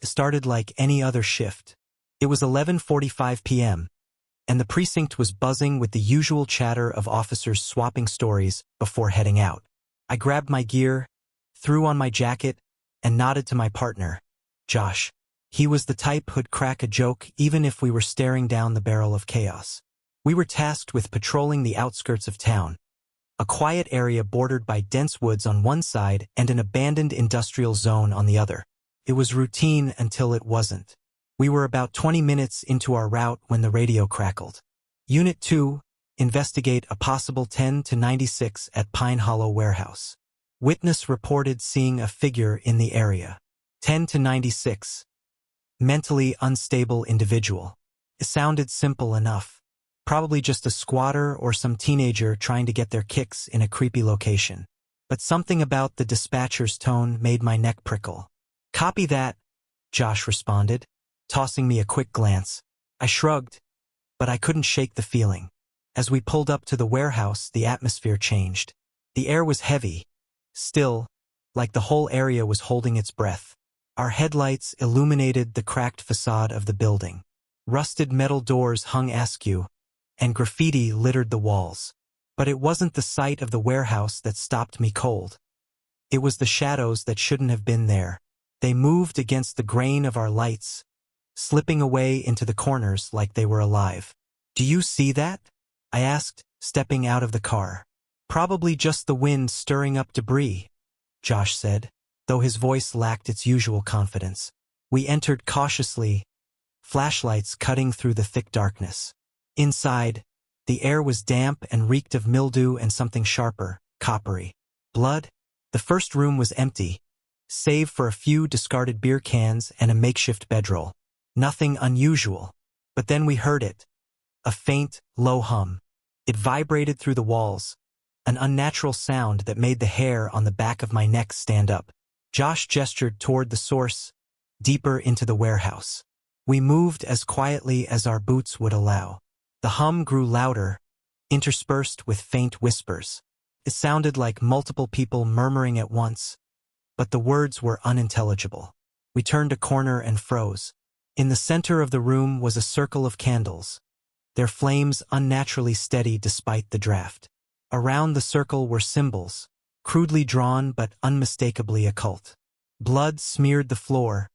It started like any other shift. It was 11:45 p.m., and the precinct was buzzing with the usual chatter of officers swapping stories before heading out. I grabbed my gear, threw on my jacket, and nodded to my partner, Josh. He was the type who'd crack a joke even if we were staring down the barrel of chaos. We were tasked with patrolling the outskirts of town, a quiet area bordered by dense woods on one side and an abandoned industrial zone on the other. It was routine until it wasn't. We were about 20 minutes into our route when the radio crackled. Unit 2, investigate a possible 10 to 96 at Pine Hollow warehouse. Witness reported seeing a figure in the area. 10 to 96. Mentally unstable individual. It sounded simple enough. Probably just a squatter or some teenager trying to get their kicks in a creepy location. But something about the dispatcher's tone made my neck prickle. Copy that, Josh responded, tossing me a quick glance. I shrugged, but I couldn't shake the feeling. As we pulled up to the warehouse, the atmosphere changed. The air was heavy, still, like the whole area was holding its breath. Our headlights illuminated the cracked facade of the building. Rusted metal doors hung askew, and graffiti littered the walls. But it wasn't the sight of the warehouse that stopped me cold. It was the shadows that shouldn't have been there. They moved against the grain of our lights, slipping away into the corners like they were alive. Do you see that? I asked, stepping out of the car. Probably just the wind stirring up debris, Josh said, though his voice lacked its usual confidence. We entered cautiously, flashlights cutting through the thick darkness. Inside, the air was damp and reeked of mildew and something sharper, coppery. Blood? The first room was empty, save for a few discarded beer cans and a makeshift bedroll. Nothing unusual. But then we heard it. A faint, low hum. It vibrated through the walls, an unnatural sound that made the hair on the back of my neck stand up. Josh gestured toward the source, deeper into the warehouse. We moved as quietly as our boots would allow. The hum grew louder, interspersed with faint whispers. It sounded like multiple people murmuring at once, but the words were unintelligible. We turned a corner and froze. In the center of the room was a circle of candles, their flames unnaturally steady despite the draft. Around the circle were symbols, crudely drawn but unmistakably occult. Blood smeared the floor,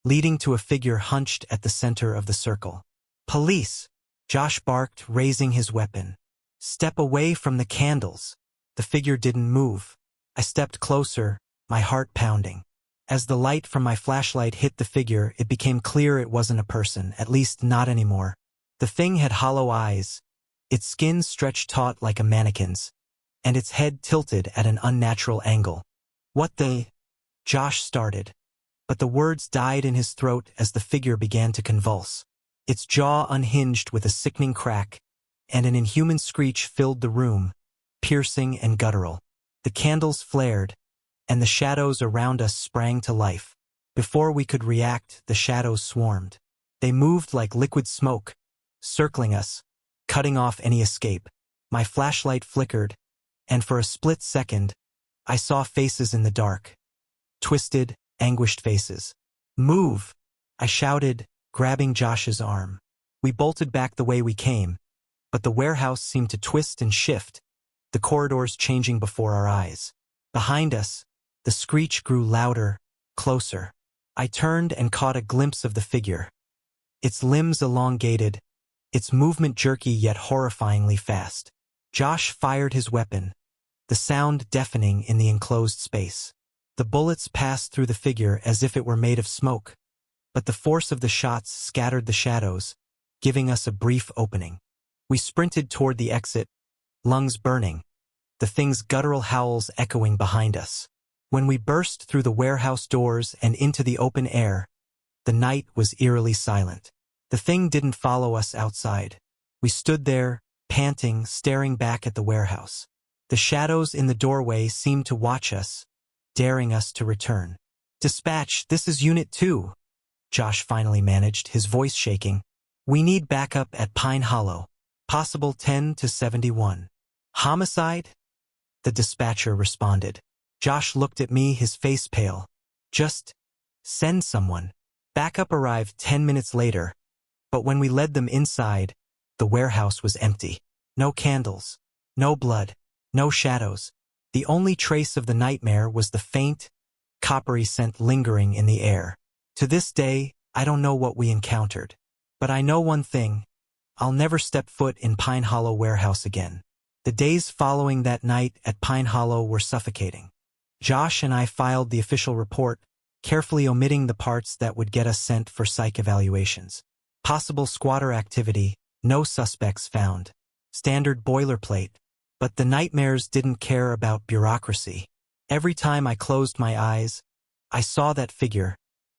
leading to a figure hunched at the center of the circle. Police! Josh barked, raising his weapon. Step away from the candles. The figure didn't move. I stepped closer, my heart pounding. As the light from my flashlight hit the figure, it became clear it wasn't a person, at least not anymore. The thing had hollow eyes, its skin stretched taut like a mannequin's, and its head tilted at an unnatural angle. What the? Josh started, but the words died in his throat as the figure began to convulse. Its jaw unhinged with a sickening crack, and an inhuman screech filled the room, piercing and guttural. The candles flared, and the shadows around us sprang to life. Before we could react, the shadows swarmed. They moved like liquid smoke, circling us, cutting off any escape. My flashlight flickered, and for a split second, I saw faces in the dark. Twisted, anguished faces. Move! I shouted, grabbing Josh's arm. We bolted back the way we came, but the warehouse seemed to twist and shift, the corridors changing before our eyes. Behind us, the screech grew louder, closer. I turned and caught a glimpse of the figure. Its limbs elongated, its movement jerky yet horrifyingly fast. Josh fired his weapon, the sound deafening in the enclosed space. The bullets passed through the figure as if it were made of smoke, but the force of the shots scattered the shadows, giving us a brief opening. We sprinted toward the exit, lungs burning, the thing's guttural howls echoing behind us. When we burst through the warehouse doors and into the open air, the night was eerily silent. The thing didn't follow us outside. We stood there, panting, staring back at the warehouse. The shadows in the doorway seemed to watch us, daring us to return. Dispatch, this is Unit 2, Josh finally managed, his voice shaking. We need backup at Pine Hollow. Possible 10 to 71. Homicide? The dispatcher responded. Josh looked at me, his face pale. Just send someone. Backup arrived 10 minutes later, but when we led them inside, the warehouse was empty. No candles, no blood, no shadows. The only trace of the nightmare was the faint, coppery scent lingering in the air. To this day, I don't know what we encountered. But I know one thing: I'll never step foot in Pine Hollow warehouse again. The days following that night at Pine Hollow were suffocating. Josh and I filed the official report, carefully omitting the parts that would get us sent for psych evaluations. Possible squatter activity, no suspects found. Standard boilerplate. But the nightmares didn't care about bureaucracy. Every time I closed my eyes, I saw that figure,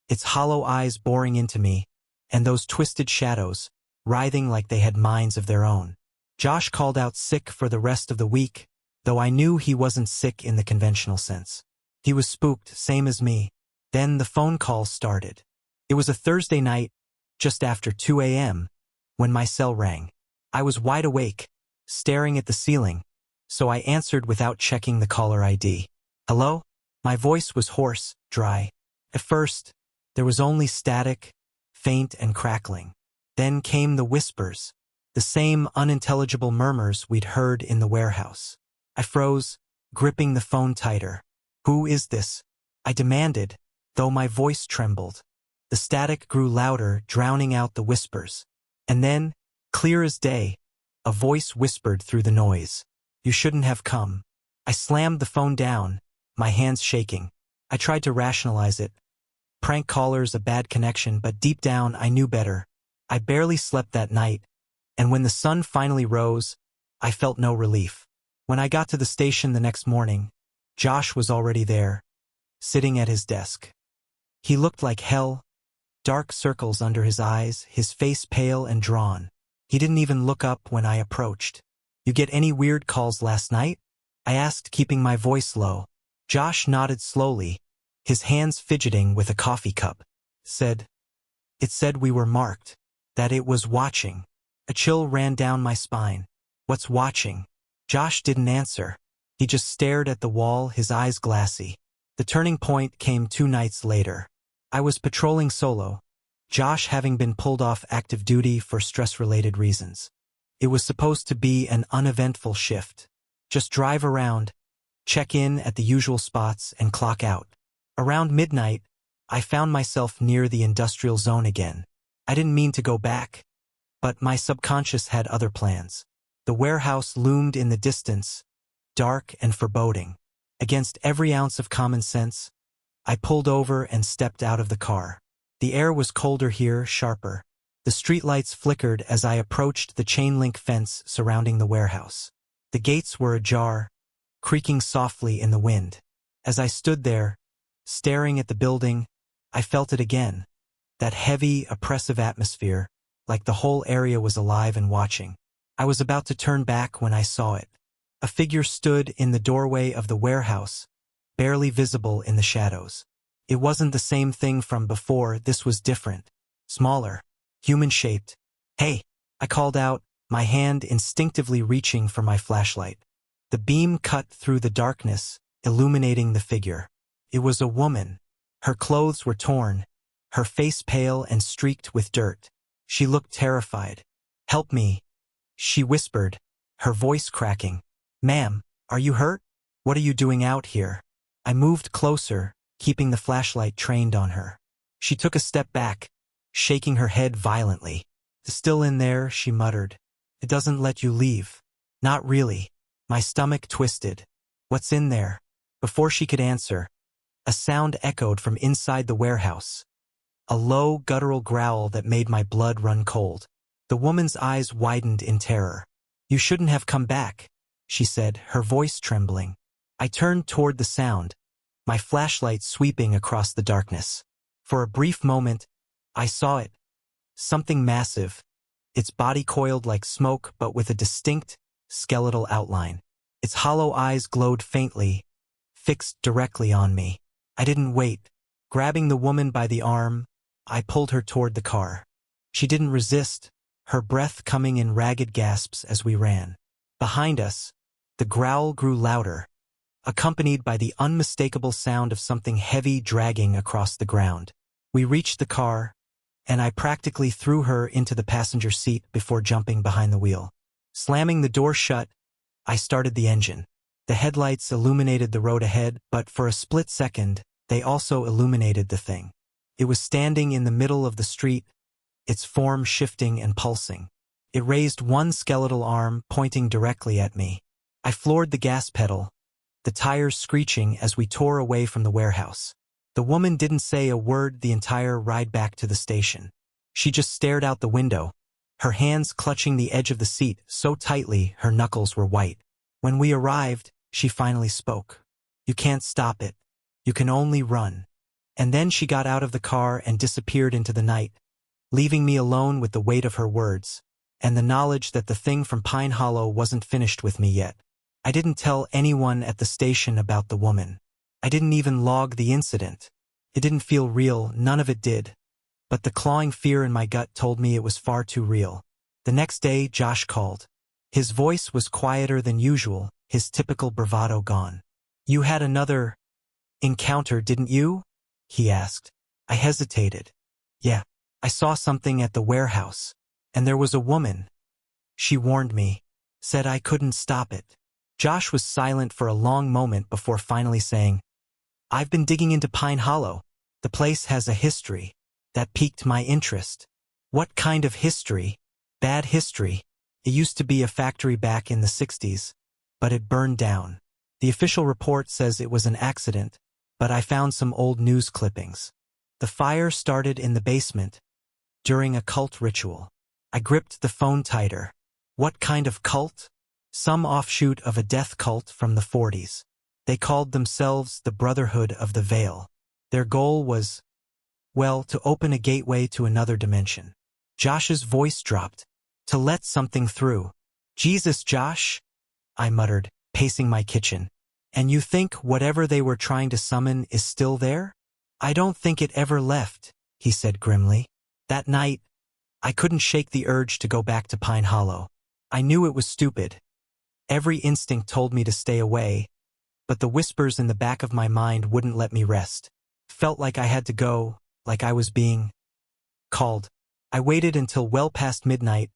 its hollow eyes boring into me, and those twisted shadows, writhing like they had minds of their own. Josh called out sick for the rest of the week, though I knew he wasn't sick in the conventional sense. He was spooked, same as me. Then the phone calls started. It was a Thursday night, just after 2 a.m., when my cell rang. I was wide awake, staring at the ceiling, so I answered without checking the caller ID. Hello? My voice was hoarse, dry. At first, there was only static, faint and crackling. Then came the whispers, the same unintelligible murmurs we'd heard in the warehouse. I froze, gripping the phone tighter. Who is this? I demanded, though my voice trembled. The static grew louder, drowning out the whispers. And then, clear as day, a voice whispered through the noise. You shouldn't have come. I slammed the phone down, my hands shaking. I tried to rationalize it. Prank callers, a bad connection, but deep down I knew better. I barely slept that night, and when the sun finally rose, I felt no relief. When I got to the station the next morning, Josh was already there, sitting at his desk. He looked like hell, dark circles under his eyes, his face pale and drawn. He didn't even look up when I approached. You get any weird calls last night? I asked, keeping my voice low. Josh nodded slowly, his hands fidgeting with a coffee cup. It said we were marked, that it was watching. A chill ran down my spine. What's watching? Josh didn't answer. He just stared at the wall, his eyes glassy. The turning point came 2 nights later. I was patrolling solo, Josh having been pulled off active duty for stress-related reasons. It was supposed to be an uneventful shift. Just drive around, check in at the usual spots, and clock out. Around midnight, I found myself near the industrial zone again. I didn't mean to go back, but my subconscious had other plans. The warehouse loomed in the distance, dark and foreboding. Against every ounce of common sense, I pulled over and stepped out of the car. The air was colder here, sharper. The streetlights flickered as I approached the chain-link fence surrounding the warehouse. The gates were ajar, creaking softly in the wind. As I stood there, staring at the building, I felt it again. That heavy, oppressive atmosphere, like the whole area was alive and watching. I was about to turn back when I saw it. A figure stood in the doorway of the warehouse, barely visible in the shadows. It wasn't the same thing from before, this was different. Smaller, human-shaped. Hey, I called out, my hand instinctively reaching for my flashlight. The beam cut through the darkness, illuminating the figure. It was a woman. Her clothes were torn, her face pale and streaked with dirt. She looked terrified. Help me, she whispered, her voice cracking. Ma'am, are you hurt? What are you doing out here? I moved closer, keeping the flashlight trained on her. She took a step back, shaking her head violently. Still in there, she muttered. It doesn't let you leave. Not really. My stomach twisted. What's in there? Before she could answer, a sound echoed from inside the warehouse. A low, guttural growl that made my blood run cold. The woman's eyes widened in terror. You shouldn't have come back, she said, her voice trembling. I turned toward the sound, my flashlight sweeping across the darkness. For a brief moment, I saw it. Something massive. Its body coiled like smoke but with a distinct, skeletal outline. Its hollow eyes glowed faintly, fixed directly on me. I didn't wait. Grabbing the woman by the arm, I pulled her toward the car. She didn't resist, her breath coming in ragged gasps as we ran. Behind us, the growl grew louder, accompanied by the unmistakable sound of something heavy dragging across the ground. We reached the car, and I practically threw her into the passenger seat before jumping behind the wheel. Slamming the door shut, I started the engine. The headlights illuminated the road ahead, but for a split second, they also illuminated the thing. It was standing in the middle of the street, its form shifting and pulsing. It raised one skeletal arm, pointing directly at me. I floored the gas pedal, the tires screeching as we tore away from the warehouse. The woman didn't say a word the entire ride back to the station. She just stared out the window, her hands clutching the edge of the seat so tightly her knuckles were white. When we arrived, she finally spoke. "You can't stop it. You can only run." And then she got out of the car and disappeared into the night, leaving me alone with the weight of her words, and the knowledge that the thing from Pine Hollow wasn't finished with me yet. I didn't tell anyone at the station about the woman. I didn't even log the incident. It didn't feel real, none of it did. But the clawing fear in my gut told me it was far too real. The next day, Josh called. His voice was quieter than usual, his typical bravado gone. "You had another encounter, didn't you?" he asked. I hesitated. "Yeah, I saw something at the warehouse. And there was a woman. She warned me, said I couldn't stop it." Josh was silent for a long moment before finally saying, "I've been digging into Pine Hollow. The place has a history. That piqued my interest." "What kind of history?" "Bad history. It used to be a factory back in the 60s, but it burned down. The official report says it was an accident, but I found some old news clippings. The fire started in the basement, during a cult ritual." I gripped the phone tighter. "What kind of cult?" "Some offshoot of a death cult from the 40s. They called themselves the Brotherhood of the Veil. Their goal was, well, to open a gateway to another dimension." Josh's voice dropped. "To let something through." "Jesus, Josh," I muttered, pacing my kitchen. "And you think whatever they were trying to summon is still there?" "I don't think it ever left," he said grimly. That night, I couldn't shake the urge to go back to Pine Hollow. I knew it was stupid. Every instinct told me to stay away, but the whispers in the back of my mind wouldn't let me rest. Felt like I had to go, like I was being called. I waited until well past midnight,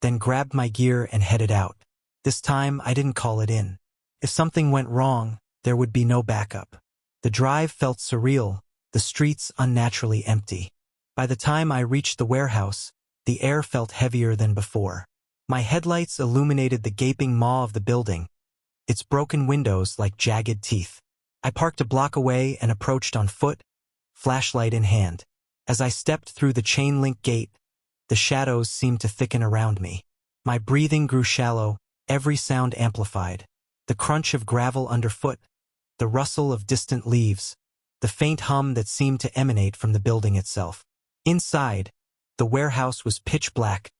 then grabbed my gear and headed out. This time, I didn't call it in. If something went wrong, there would be no backup. The drive felt surreal, the streets unnaturally empty. By the time I reached the warehouse, the air felt heavier than before. My headlights illuminated the gaping maw of the building, its broken windows like jagged teeth. I parked a block away and approached on foot, flashlight in hand. As I stepped through the chain-link gate, the shadows seemed to thicken around me. My breathing grew shallow, every sound amplified. The crunch of gravel underfoot, the rustle of distant leaves, the faint hum that seemed to emanate from the building itself. Inside, the warehouse was pitch black,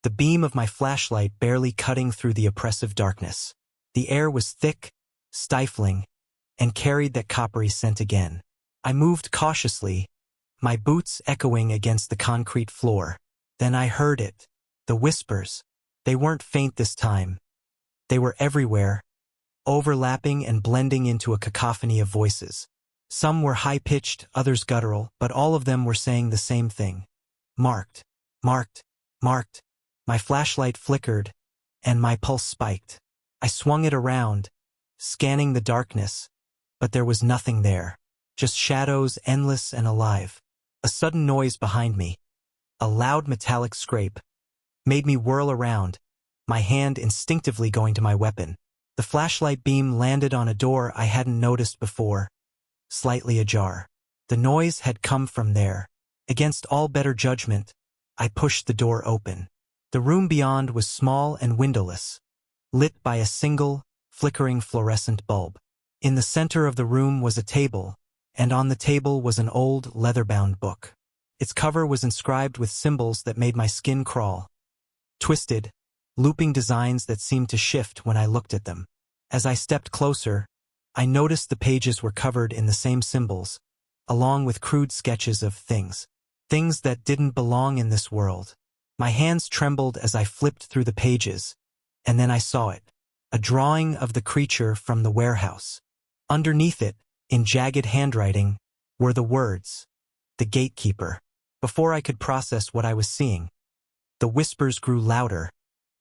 the beam of my flashlight barely cutting through the oppressive darkness. The air was thick, stifling, and carried that coppery scent again. I moved cautiously, my boots echoing against the concrete floor. Then I heard it. The whispers. They weren't faint this time. They were everywhere, overlapping and blending into a cacophony of voices. Some were high-pitched, others guttural, but all of them were saying the same thing. "Marked, marked, marked." My flashlight flickered, and my pulse spiked. I swung it around, scanning the darkness, but there was nothing there. Just shadows, endless and alive. A sudden noise behind me, a loud metallic scrape, made me whirl around, my hand instinctively going to my weapon. The flashlight beam landed on a door I hadn't noticed before, slightly ajar. The noise had come from there. Against all better judgment, I pushed the door open. The room beyond was small and windowless, lit by a single, flickering fluorescent bulb. In the center of the room was a table, and on the table was an old, leather-bound book. Its cover was inscribed with symbols that made my skin crawl. Twisted, looping designs that seemed to shift when I looked at them. As I stepped closer, I noticed the pages were covered in the same symbols, along with crude sketches of things that didn't belong in this world. My hands trembled as I flipped through the pages, and then I saw it. A drawing of the creature from the warehouse. Underneath it, in jagged handwriting, were the words, the gatekeeper. Before I could process what I was seeing, the whispers grew louder,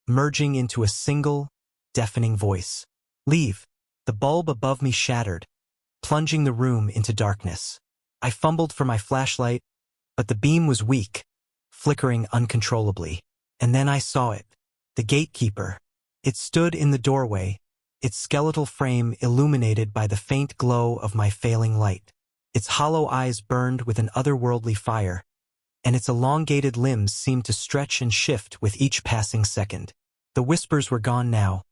merging into a single, deafening voice. Leave. The bulb above me shattered, plunging the room into darkness. I fumbled for my flashlight, but the beam was weak, flickering uncontrollably. And then I saw it. The gatekeeper. It stood in the doorway, its skeletal frame illuminated by the faint glow of my failing light. Its hollow eyes burned with an otherworldly fire, and its elongated limbs seemed to stretch and shift with each passing second. The whispers were gone now,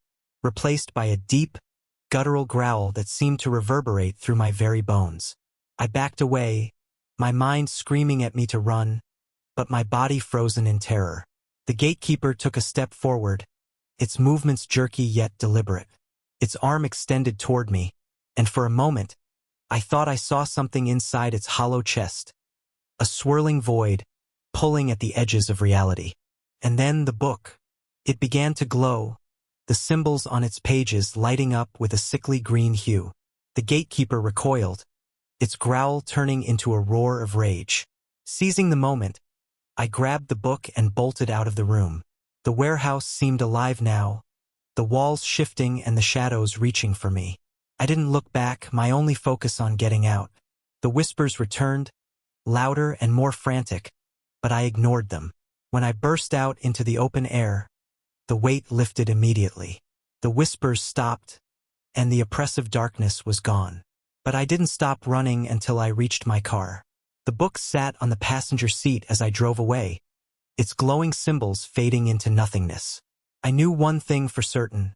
replaced by a deep, guttural growl that seemed to reverberate through my very bones. I backed away, my mind screaming at me to run, but my body frozen in terror. The gatekeeper took a step forward, its movements jerky yet deliberate. Its arm extended toward me, and for a moment, I thought I saw something inside its hollow chest. A swirling void, pulling at the edges of reality. And then the book. It began to glow, the symbols on its pages lighting up with a sickly green hue. The gatekeeper recoiled, its growl turning into a roar of rage. Seizing the moment, I grabbed the book and bolted out of the room. The warehouse seemed alive now, the walls shifting and the shadows reaching for me. I didn't look back, my only focus on getting out. The whispers returned, louder and more frantic, but I ignored them. When I burst out into the open air, the weight lifted immediately. The whispers stopped, and the oppressive darkness was gone. But I didn't stop running until I reached my car. The book sat on the passenger seat as I drove away, its glowing symbols fading into nothingness. I knew one thing for certain.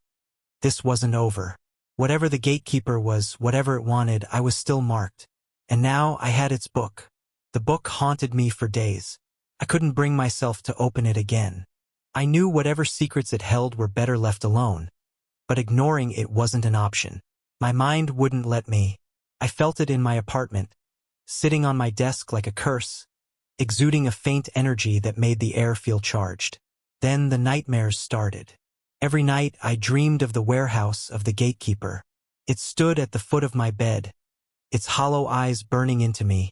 This wasn't over. Whatever the gatekeeper was, whatever it wanted, I was still marked. And now I had its book. The book haunted me for days. I couldn't bring myself to open it again. I knew whatever secrets it held were better left alone, but ignoring it wasn't an option. My mind wouldn't let me. I felt it in my apartment, sitting on my desk like a curse, exuding a faint energy that made the air feel charged. Then the nightmares started. Every night I dreamed of the warehouse of the gatekeeper. It stood at the foot of my bed, its hollow eyes burning into me,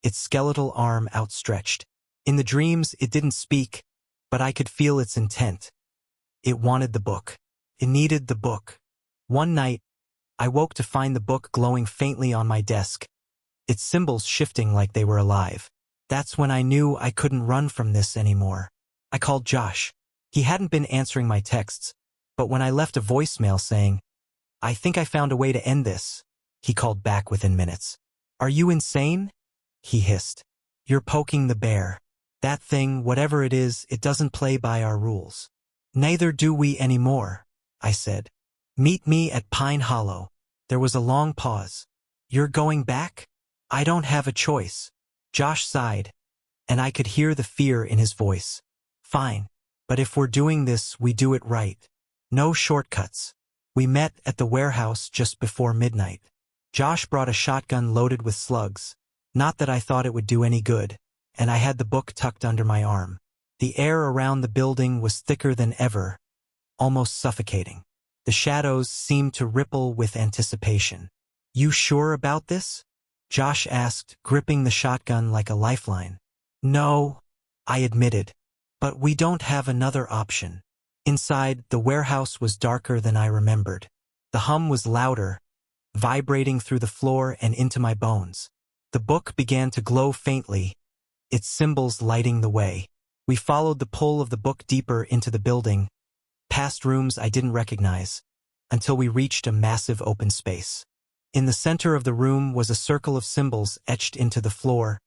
its skeletal arm outstretched. In the dreams it didn't speak, but I could feel its intent. It wanted the book. It needed the book. One night, I woke to find the book glowing faintly on my desk, its symbols shifting like they were alive. That's when I knew I couldn't run from this anymore. I called Josh. He hadn't been answering my texts, but when I left a voicemail saying, "I think I found a way to end this," he called back within minutes. "Are you insane?" he hissed. "You're poking the bear. That thing, whatever it is, it doesn't play by our rules." "Neither do we anymore," I said. "Meet me at Pine Hollow." There was a long pause. "You're going back?" "I don't have a choice." Josh sighed, and I could hear the fear in his voice. "Fine. But if we're doing this, we do it right. No shortcuts." We met at the warehouse just before midnight. Josh brought a shotgun loaded with slugs. Not that I thought it would do any good, and I had the book tucked under my arm. The air around the building was thicker than ever, almost suffocating. The shadows seemed to ripple with anticipation. "You sure about this?" Josh asked, gripping the shotgun like a lifeline. "No," I admitted, "but we don't have another option." Inside, the warehouse was darker than I remembered. The hum was louder, vibrating through the floor and into my bones. The book began to glow faintly, its symbols lighting the way. We followed the pull of the book deeper into the building, past rooms I didn't recognize, until we reached a massive open space. In the center of the room was a circle of symbols etched into the floor,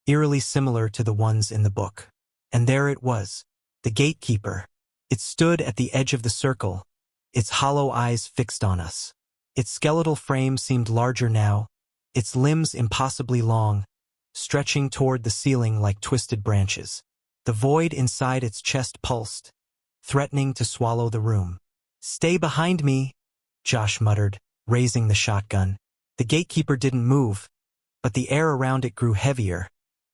eerily similar to the ones in the book. And there it was, the gatekeeper. It stood at the edge of the circle, its hollow eyes fixed on us. Its skeletal frame seemed larger now, its limbs impossibly long, stretching toward the ceiling like twisted branches. The void inside its chest pulsed, threatening to swallow the room. "Stay behind me," Josh muttered, raising the shotgun. The gatekeeper didn't move, but the air around it grew heavier,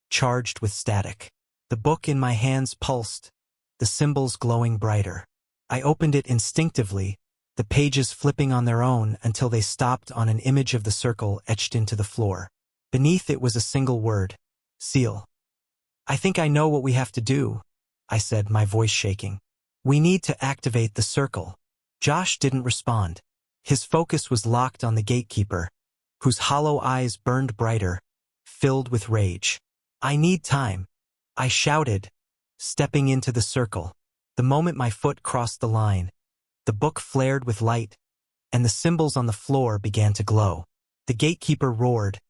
charged with static. The book in my hands pulsed, the symbols glowing brighter. I opened it instinctively, the pages flipping on their own until they stopped on an image of the circle etched into the floor. Beneath it was a single word, Seal. I think I know what we have to do, I said, my voice shaking. We need to activate the circle. Josh didn't respond. His focus was locked on the gatekeeper, whose hollow eyes burned brighter, filled with rage. I need time, I shouted, stepping into the circle. The moment my foot crossed the line, the book flared with light, and the symbols on the floor began to glow. The gatekeeper roared,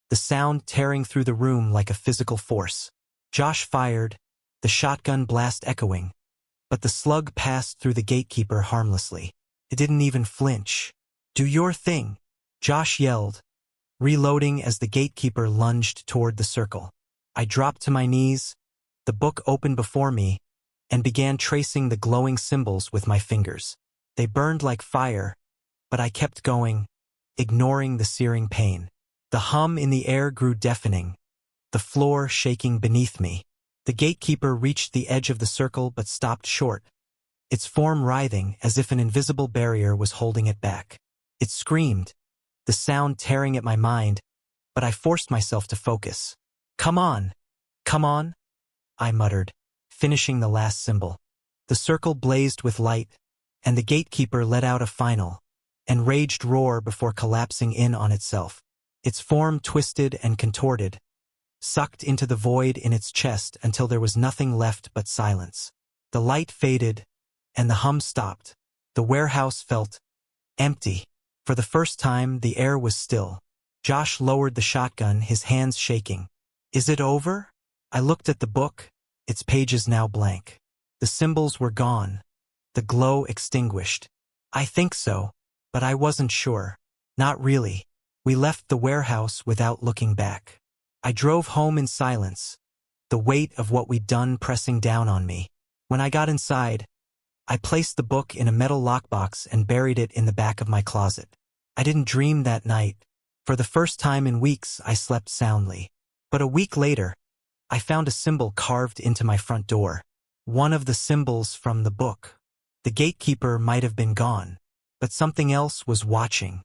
the sound tearing through the room like a physical force. Josh fired, the shotgun blast echoing, but the slug passed through the gatekeeper harmlessly. It didn't even flinch. Do your thing, Josh yelled, reloading as the gatekeeper lunged toward the circle. I dropped to my knees, the book opened before me, and began tracing the glowing symbols with my fingers. They burned like fire, but I kept going, ignoring the searing pain. The hum in the air grew deafening, the floor shaking beneath me. The gatekeeper reached the edge of the circle but stopped short, its form writhing as if an invisible barrier was holding it back. It screamed, the sound tearing at my mind, but I forced myself to focus. Come on, I muttered, finishing the last symbol. The circle blazed with light, and the gatekeeper let out a final, enraged roar before collapsing in on itself. Its form twisted and contorted, sucked into the void in its chest until there was nothing left but silence. The light faded, and the hum stopped. The warehouse felt empty. For the first time, the air was still. Josh lowered the shotgun, his hands shaking. Is it over? I looked at the book, its pages now blank. The symbols were gone, the glow extinguished. I think so, but I wasn't sure. Not really. We left the warehouse without looking back. I drove home in silence, the weight of what we'd done pressing down on me. When I got inside, I placed the book in a metal lockbox and buried it in the back of my closet. I didn't dream that night. For the first time in weeks, I slept soundly. But a week later, I found a symbol carved into my front door. One of the symbols from the book. The gatekeeper might have been gone, but something else was watching.